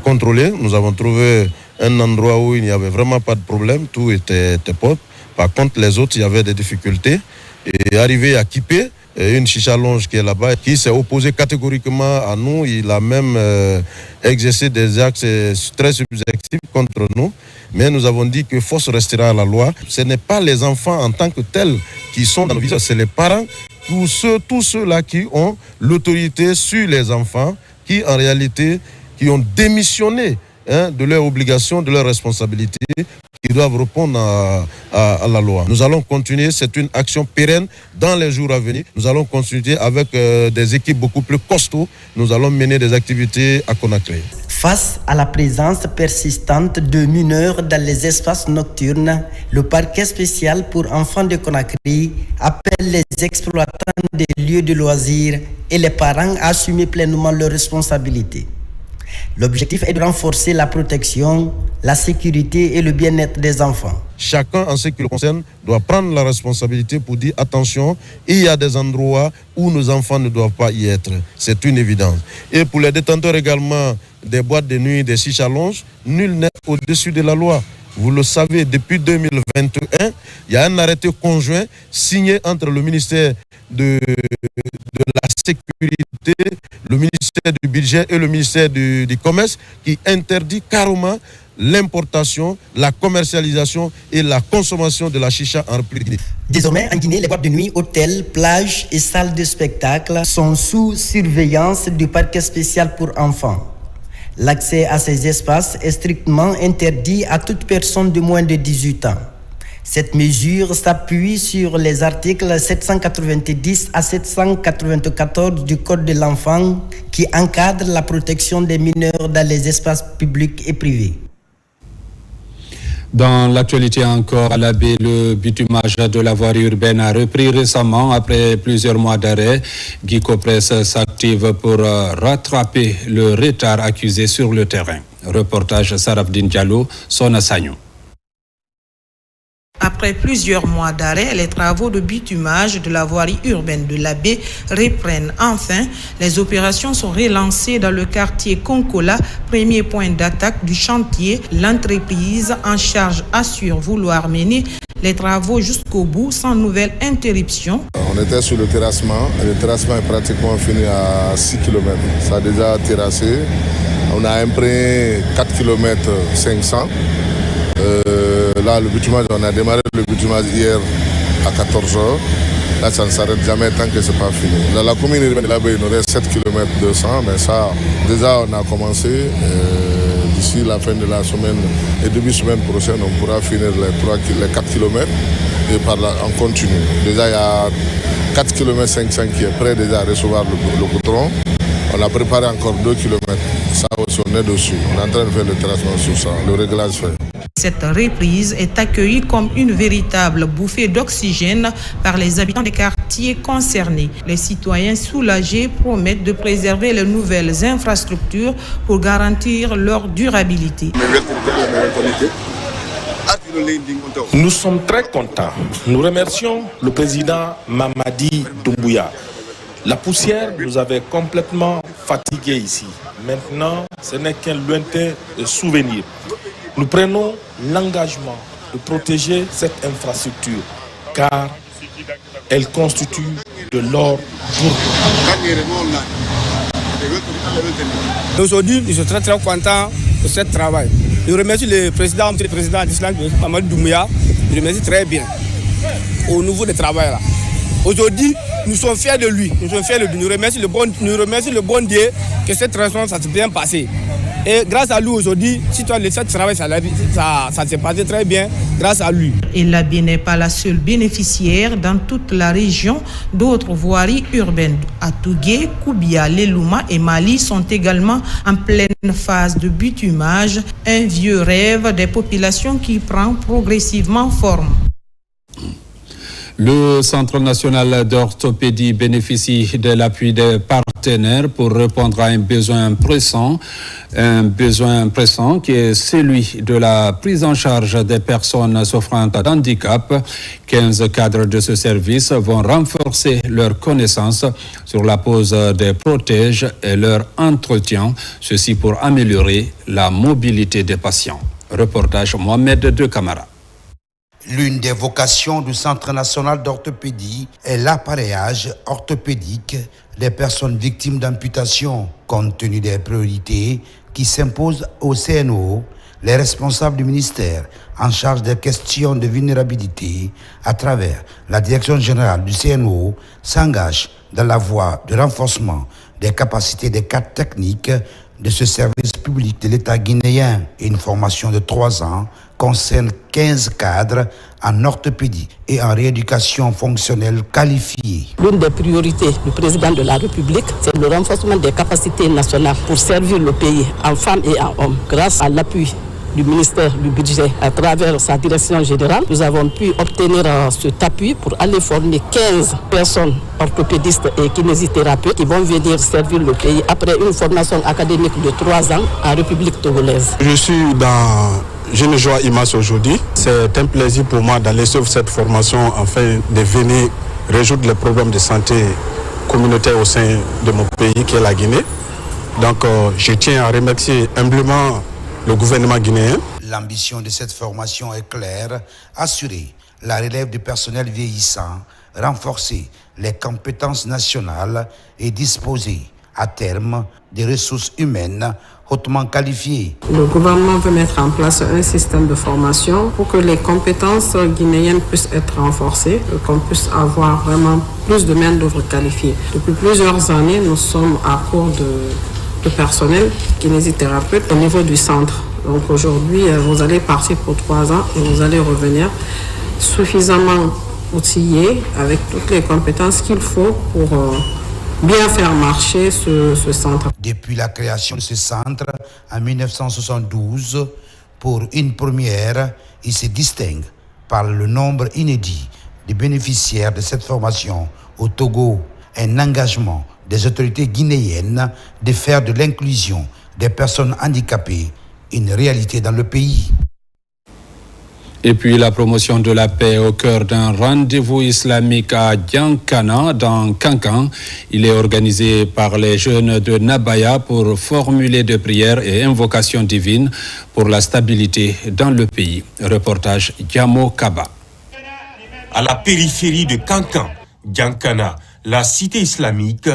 contrôlé. Nous avons trouvé un endroit où il n'y avait vraiment pas de problème, tout était propre. Par contre, les autres, il y avait des difficultés. Et arrivé à Kipé, une chicha longe qui est là-bas, qui s'est opposé catégoriquement à nous. Il a même exercé des actes très subjectifs contre nous. Mais nous avons dit que force restera à la loi. Ce n'est pas les enfants en tant que tels qui sont dans le visage, c'est les parents, tous ceux-là qui ont l'autorité sur les enfants, qui en réalité qui ont démissionné de leurs obligations, de leurs responsabilités, qui doivent répondre à la loi. Nous allons continuer, c'est une action pérenne dans les jours à venir. Nous allons continuer avec des équipes beaucoup plus costauds. Nous allons mener des activités à Conakry. Face à la présence persistante de mineurs dans les espaces nocturnes, le parquet spécial pour enfants de Conakry appelle les exploitants des lieux de loisirs et les parents à assumer pleinement leurs responsabilités. L'objectif est de renforcer la protection, la sécurité et le bien-être des enfants. Chacun, en ce qui le concerne, doit prendre la responsabilité pour dire attention, il y a des endroits où nos enfants ne doivent pas y être. C'est une évidence. Et pour les détenteurs également des boîtes de nuit, des chicha longes, nul n'est au-dessus de la loi. Vous le savez, depuis 2021, il y a un arrêté conjoint signé entre le ministère de la Sécurité, le ministère du Budget et le ministère du Commerce qui interdit carrément l'importation, la commercialisation et la consommation de la chicha en République Guinée. Désormais, en Guinée, les boîtes de nuit, hôtels, plages et salles de spectacle sont sous surveillance du parquet spécial pour enfants. L'accès à ces espaces est strictement interdit à toute personne de moins de 18 ans. Cette mesure s'appuie sur les articles 790 à 794 du Code de l'enfant qui encadrent la protection des mineurs dans les espaces publics et privés. Dans l'actualité encore, à l'Abbé, le bitumage de la voirie urbaine a repris récemment après plusieurs mois d'arrêt. Guy Copresse s'active pour rattraper le retard accusé sur le terrain. Reportage Sarafdine Diallo, Sona Sagnon. Après plusieurs mois d'arrêt, les travaux de bitumage de la voirie urbaine de l'Abbé reprennent enfin. Les opérations sont relancées dans le quartier Konkola, premier point d'attaque du chantier. L'entreprise en charge assure vouloir mener les travaux jusqu'au bout sans nouvelle interruption. On était sur le terrassement. Le terrassement est pratiquement fini à 6 km. Ça a déjà terrassé. On a imprégné 4 km 500. Là, le bitumage, on a démarré le bitumage hier à 14h. Là, ça ne s'arrête jamais tant que ce n'est pas fini. Dans la commune de l'Abbé, il nous reste 7 km 200, mais ça, déjà, on a commencé. D'ici la fin de la semaine et début semaine prochaine, on pourra finir les 4 km et par là, on continue. Déjà, il y a 4 km 500 qui est prêt déjà à recevoir le goudron. On a préparé encore 2 km. Ça aussi, on est dessus. On est en train de faire le traitement sur ça, le réglage fait. Cette reprise est accueillie comme une véritable bouffée d'oxygène par les habitants des quartiers concernés. Les citoyens soulagés promettent de préserver les nouvelles infrastructures pour garantir leur durabilité. Nous sommes très contents. Nous remercions le président Mamadi Doumbouya. La poussière nous avait complètement fatigués ici. Maintenant, ce n'est qu'un lointain souvenir. Nous prenons l'engagement de protéger cette infrastructure car elle constitue de l'or pour nous. Aujourd'hui, je suis très content de ce travail. Je remercie le président d'Islam, Mamadi Doumbouya. Je le remercie très bien au niveau du travail là. Aujourd'hui, nous sommes fiers de lui. Nous remercions le bon Dieu que cette transition ça s'est bien passé. Et grâce à lui aujourd'hui, si tu as laissé ce travail, ça s'est passé très bien grâce à lui. Et l'Abbé n'est pas la seule bénéficiaire. Dans toute la région, d'autres voiries urbaines à Tougué, Koubia, Lelouma et Mali sont également en pleine phase de bitumage. Un vieux rêve des populations qui prend progressivement forme. Le Centre national d'orthopédie bénéficie de l'appui des partenaires pour répondre à un besoin pressant qui est celui de la prise en charge des personnes souffrant d'handicap. 15 cadres de ce service vont renforcer leurs connaissances sur la pose des protèges et leur entretien, ceci pour améliorer la mobilité des patients. Reportage Mohamed De Camara. L'une des vocations du Centre national d'orthopédie est l'appareillage orthopédique des personnes victimes d'amputation. Compte tenu des priorités qui s'imposent au CNO, les responsables du ministère en charge des questions de vulnérabilité à travers la direction générale du CNO s'engagent dans la voie de renforcement des capacités des cadres techniques de ce service public de l'État guinéen. Une formation de 3 ans concerne 15 cadres en orthopédie et en rééducation fonctionnelle qualifiée. L'une des priorités du président de la République, c'est le renforcement des capacités nationales pour servir le pays en femmes et en hommes. Grâce à l'appui du ministère du Budget à travers sa direction générale, nous avons pu obtenir cet appui pour aller former 15 personnes orthopédistes et kinésithérapeutes qui vont venir servir le pays après une formation académique de 3 ans en République togolaise. Je suis dans une joie immense aujourd'hui. C'est un plaisir pour moi d'aller suivre cette formation afin de venir résoudre les problèmes de santé communautaire au sein de mon pays qui est la Guinée. Donc je tiens à remercier humblement le gouvernement guinéen. L'ambition de cette formation est claire, assurer la relève du personnel vieillissant, renforcer les compétences nationales et disposer à terme des ressources humaines hautement qualifiées. Le gouvernement veut mettre en place un système de formation pour que les compétences guinéennes puissent être renforcées, qu'on puisse avoir vraiment plus de main-d'œuvre qualifiée. Depuis plusieurs années, nous sommes à court de personnel kinésithérapeute au niveau du centre. Donc aujourd'hui, vous allez partir pour 3 ans et vous allez revenir suffisamment outillé avec toutes les compétences qu'il faut pour bien faire marcher ce centre. Depuis la création de ce centre en 1972, pour une première, il se distingue par le nombre inédit de bénéficiaires de cette formation au Togo, un engagement des autorités guinéennes de faire de l'inclusion des personnes handicapées une réalité dans le pays. Et puis la promotion de la paix au cœur d'un rendez-vous islamique à Diankana, dans Kankan. Il est organisé par les jeunes de Nabaya pour formuler des prières et invocations divines pour la stabilité dans le pays. Reportage Diamo Kaba. À la périphérie de Kankan, Diankana, la cité islamique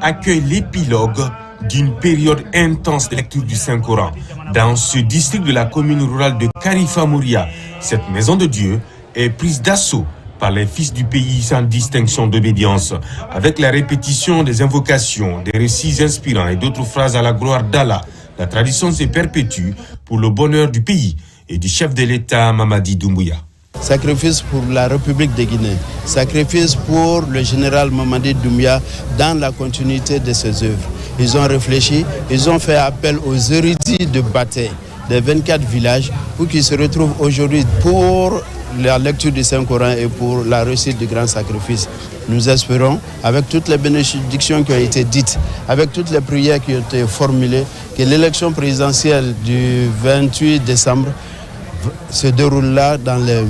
accueille l'épilogue d'une période intense de lecture du Saint-Coran. Dans ce district de la commune rurale de Karifa Mouria, cette maison de Dieu est prise d'assaut par les fils du pays sans distinction d'obédience. Avec la répétition des invocations, des récits inspirants et d'autres phrases à la gloire d'Allah, la tradition se perpétue pour le bonheur du pays et du chef de l'État Mamadi Doumbouya. Sacrifice pour la République de Guinée, sacrifice pour le général Mamadi Doumbouya dans la continuité de ses œuvres. Ils ont réfléchi, ils ont fait appel aux érudits de bataille des 24 villages pour qu'ils se retrouvent aujourd'hui pour la lecture du Saint-Coran et pour la réussite du grand sacrifice. Nous espérons, avec toutes les bénédictions qui ont été dites, avec toutes les prières qui ont été formulées, que l'élection présidentielle du 28 décembre se déroule là dans les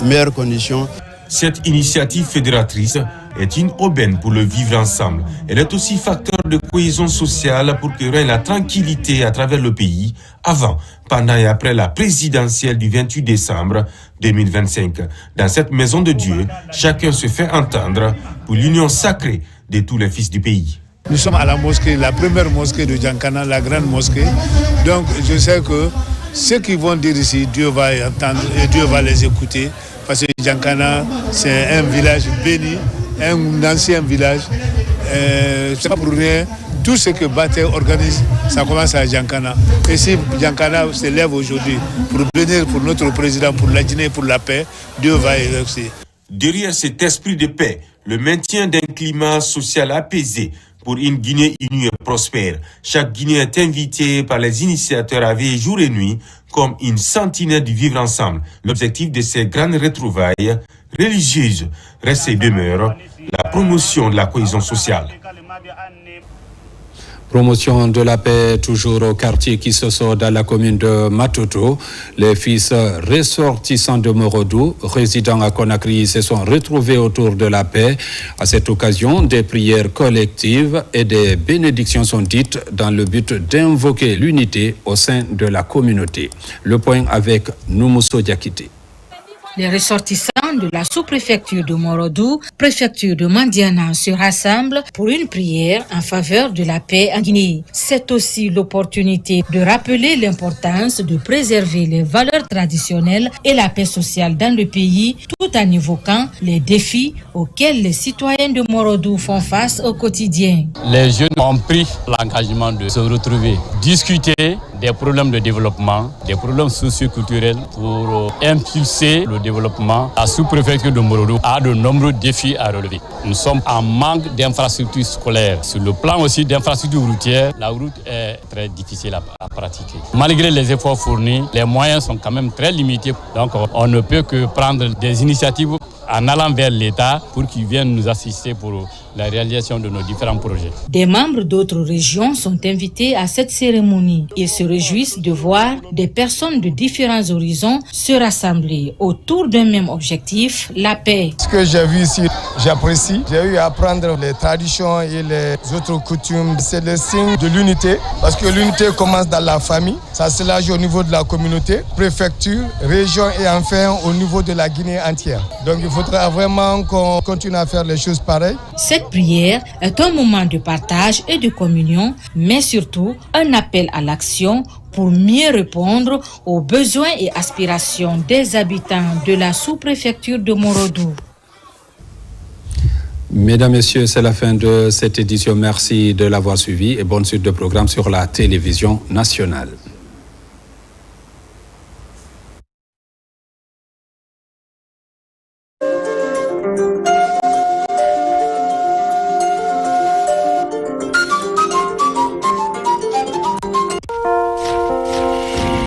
meilleures conditions. Cette initiative fédératrice est une aubaine pour le vivre ensemble. Elle est aussi facteur de cohésion sociale pour que règne la tranquillité à travers le pays avant, pendant et après la présidentielle du 28 décembre 2025. Dans cette maison de Dieu, chacun se fait entendre pour l'union sacrée de tous les fils du pays. Nous sommes à la mosquée, la première mosquée de Diankana, la grande mosquée. Donc je sais que ceux qui vont dire ici, Dieu va entendre et Dieu va les écouter. Parce que Diankana, c'est un village béni, un ancien village. C'est pas pour rien. Tout ce que Baté organise, ça commence à Diankana. Et si Diankana se lève aujourd'hui pour bénir pour notre président, pour la Guinée, pour la paix, Dieu va exaucer. Derrière cet esprit de paix, le maintien d'un climat social apaisé pour une Guinée unie et prospère. Chaque Guinéen est invité par les initiateurs à veiller jour et nuit comme une sentinelle du vivre ensemble. L'objectif de ces grandes retrouvailles, religieuse reste et demeure la promotion de la cohésion sociale. Promotion de la paix toujours au quartier qui se sort dans la commune de Matoto. Les fils ressortissants de Morodou, résidant à Conakry, se sont retrouvés autour de la paix. À cette occasion, des prières collectives et des bénédictions sont dites dans le but d'invoquer l'unité au sein de la communauté. Le point avec Noumousso Diakité. Les ressortissants de la sous-préfecture de Morodou, préfecture de Mandiana, se rassemblent pour une prière en faveur de la paix en Guinée. C'est aussi l'opportunité de rappeler l'importance de préserver les valeurs traditionnelles et la paix sociale dans le pays, tout en évoquant les défis auxquels les citoyens de Morodou font face au quotidien. Les jeunes ont pris l'engagement de se retrouver, discuter des problèmes de développement, des problèmes socio-culturels pour impulser le développement. La sous-préfecture de Morodou a de nombreux défis à relever. Nous sommes en manque d'infrastructures scolaires. Sur le plan aussi d'infrastructures routières, la route est très difficile à pratiquer. Malgré les efforts fournis, les moyens sont quand même très limités. Donc on ne peut que prendre des initiatives en allant vers l'État pour qu'il vienne nous assister pour la réalisation de nos différents projets. Des membres d'autres régions sont invités à cette cérémonie. Ils se réjouissent de voir des personnes de différents horizons se rassembler autour d'un même objectif, la paix. Ce que j'ai vu ici, j'apprécie. J'ai eu à apprendre les traditions et les autres coutumes. C'est le signe de l'unité, parce que l'unité commence dans la famille. Ça se lâche au niveau de la communauté, préfecture, région et enfin au niveau de la Guinée entière. Donc il faudra vraiment qu'on continue à faire les choses pareilles. Cette prière est un moment de partage et de communion, mais surtout un appel à l'action pour mieux répondre aux besoins et aspirations des habitants de la sous-préfecture de Morodou. Mesdames, Messieurs, c'est la fin de cette édition. Merci de l'avoir suivi et bonne suite de programme sur la télévision nationale.